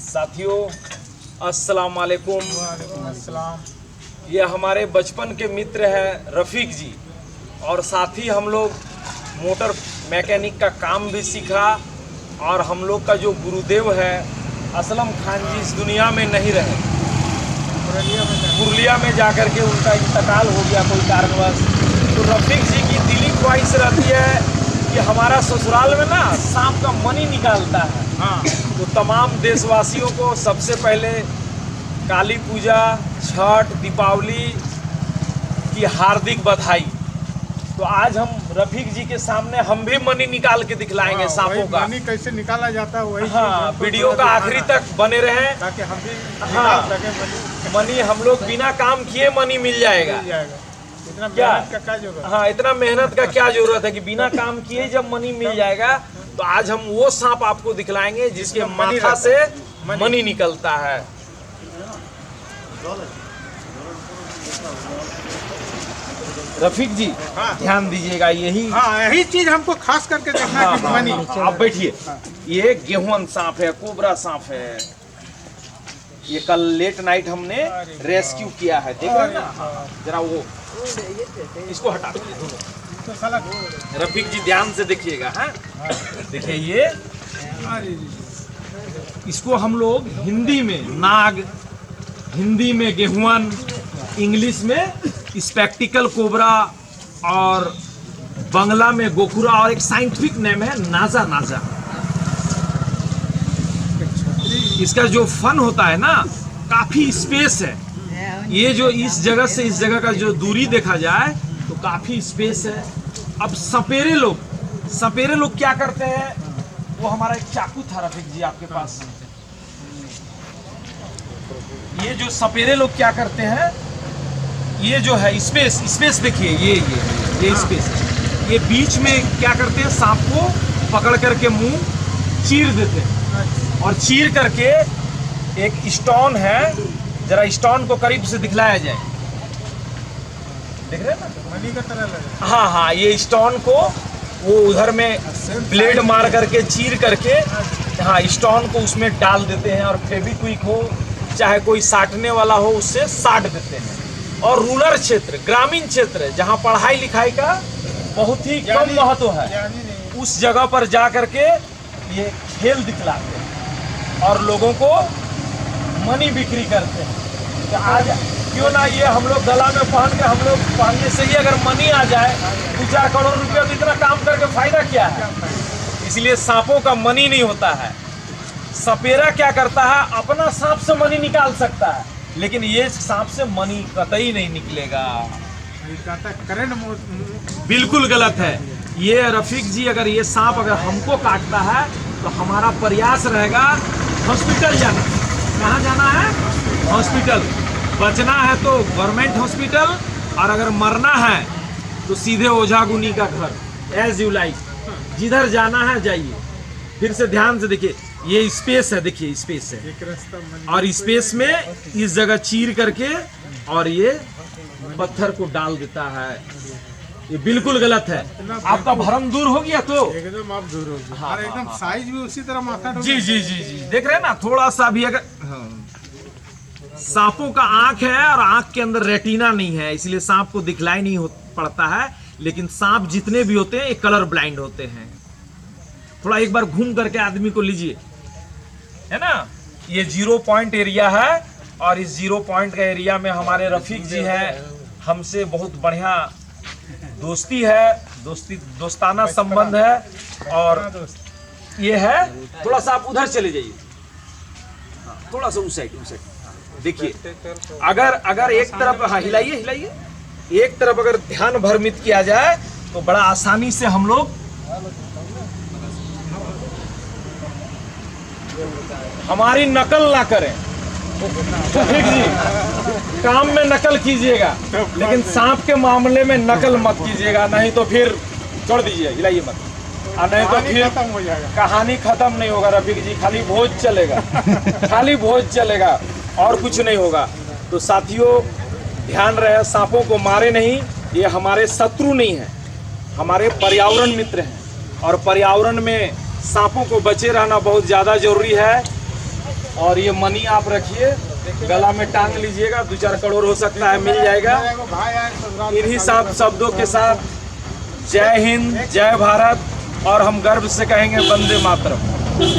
साथियों अस्सलाम वालेकुम। वालेकुम अस्सलाम। ये हमारे बचपन के मित्र हैं रफ़ीक जी, और साथ ही हम लोग मोटर मैकेनिक का काम भी सीखा। और हम लोग का जो गुरुदेव है असलम खान जी इस दुनिया में नहीं रहे, पुरुलिया में जाकर के उनका इंतकाल हो गया कोई कारणवश। तो रफ़ीक जी की दिली ख्वाहिश रहती है कि हमारा ससुराल में ना सांप का मनी निकालता है। हाँ, तो तमाम देशवासियों को सबसे पहले काली पूजा, छठ, दीपावली की हार्दिक बधाई। तो आज हम रफ़ीक जी के सामने हम भी मनी निकाल के दिखलाएंगे सांपों का। मनी कैसे निकाला जाता है वही हाँ, वीडियो का आखिरी तक बने रहें ताकि हम भी हाँ। निकाल सकें। मनी हम लोग बिना काम किए मनी मिल जाएगा। मिल जाएगा। इतना क्या? मेहनत का क्या जरूरत है? हाँ, इतना मेहनत का क्या जरूरत है कि बिना काम किए जब मनी मिल जाएगा। तो आज हम वो सांप आपको दिखलाएंगे जिसके माथा से मनी निकलता है। रफ़ीक जी हाँ। ध्यान दीजिएगा, यही हाँ, यही चीज हमको खास करके देखना है कि मनी। आप बैठिए। ये गेहूं सांप है, कोबरा सांप है। ये कल लेट नाइट हमने रेस्क्यू किया है, देख रहे हैं ना? जरा वो इसको हटा दीजिए दोनों। तो साला रफ़ीक जी ध्यान से देखिएगा। हाँ, देखिए ये अरे इसको हम लोग हिंदी में नाग, हिंदी में गेहुअन, इंग्लिश में स्पेक्टिकल कोबरा और बांग्ला में गोखुरा, और एक साइंटिफिक नेम है नाजा नाजा। इसका जो फन होता है ना, काफी स्पेस है। ये जो इस जगह से इस जगह का जो दूरी देखा जाए तो काफी स्पेस है। अब सपेरे लोग क्या करते हैं, वो हमारा एक चाकू था रफ़ीक जी आपके पास। ये जो सपेरे लोग क्या करते हैं, ये जो है स्पेस देखिए, ये स्पेस है। ये बीच में क्या करते हैं, सांप को पकड़ करके मुंह चीर देते हैं, और चीर करके एक स्टोन है, जरा स्टोन को करीब से दिखलाया जाए। देख रहे हैं ना, मनी का तरह लगे। हाँ, ये स्टोन को वो उधर में ब्लेड मार करके चीर करके, हाँ, स्टोन को उसमें डाल देते हैं, और फेविक्विक हो चाहे कोई साटने वाला हो उससे साट देते हैं। और रूरल क्षेत्र, ग्रामीण क्षेत्र जहाँ पढ़ाई लिखाई का बहुत ही कम महत्व है, उस जगह पर जा करके ये खेल दिखलाते हैं और लोगों को मनी बिक्री करते हैं। तो आज क्यों ना ये हम लोग गला में पहन के, हम लोग पहनने से ही अगर मनी आ जाए 2-4 करोड़ रुपया, तो इतना काम करके फायदा क्या है। इसलिए सांपों का मनी नहीं होता है। सपेरा क्या करता है, अपना सांप से मनी निकाल सकता है, लेकिन ये सांप से मनी कतई नहीं निकलेगा। करंट बिल्कुल गलत है ये। रफ़ीक जी, अगर ये सांप अगर हमको काटता है तो हमारा प्रयास रहेगा हॉस्पिटल जाना। कहाँ जाना है? हॉस्पिटल। बचना है तो गवर्नमेंट हॉस्पिटल, और अगर मरना है तो सीधे ओझा गुनी का घर। एज यू लाइक, जिधर जाना है जाइए। फिर से ध्यान से देखिए, ये स्पेस है, देखिए स्पेस है, एक रास्ता मनी। और स्पेस में इस जगह चीर करके और ये पत्थर को डाल देता है। ये बिल्कुल गलत है। आपका भ्रम दूर हो गया तो एकदम आप दूर हो गए। हाँ, और एकदम साइज भी उसी तरह माथा जी जी जी जी, देख रहे हैं ना, थोड़ा सा भी अगर सांपों का आंख है और आंख के अंदर रेटिना नहीं है, इसलिए सांप को दिखलाई नहीं पड़ता है। लेकिन सांप जितने भी होते हैं ये कलर ब्लाइंड होते हैं। थोड़ा एक बार घूम करके आदमी को लीजिए, है ना। ये 0 पॉइंट एरिया है, और इस 0 पॉइंट का एरिया में हमारे रफ़ीक जी हैं, हमसे बहुत बढ़िया दोस्ती है, दोस्ताना संबंध है। और ये है, थोड़ा सा आप उधर चले जाइए, थोड़ा सा उस साइड देखिए। अगर एक तरफ, हाँ, हिलाइए, एक तरफ अगर ध्यान भ्रमित किया जाए तो बड़ा आसानी से हम लोग हमारी नकल ना करें। ठीक जी, काम में नकल कीजिएगा, लेकिन सांप के मामले में नकल मत कीजिएगा, नहीं तो फिर छोड़ दीजिए, हिलाइए मत, और नहीं तो फिर खत्म हो जाएगा। कहानी खत्म नहीं होगा रफ़ीक जी, खाली भोज चलेगा। खाली भोज चलेगा और कुछ नहीं होगा। तो साथियों ध्यान रहे, सांपों को मारे नहीं, ये हमारे शत्रु नहीं है, हमारे पर्यावरण मित्र हैं, और पर्यावरण में सांपों को बचे रहना बहुत ज़्यादा जरूरी है। और ये मनी आप रखिए, गला में टांग लीजिएगा, 2-4 करोड़ हो सकता है, मिल जाएगा। भाई आए ससुराल इन्हीं सब शब्दों के साथ जय हिंद, जय भारत, और हम गर्व से कहेंगे वंदे मातरम।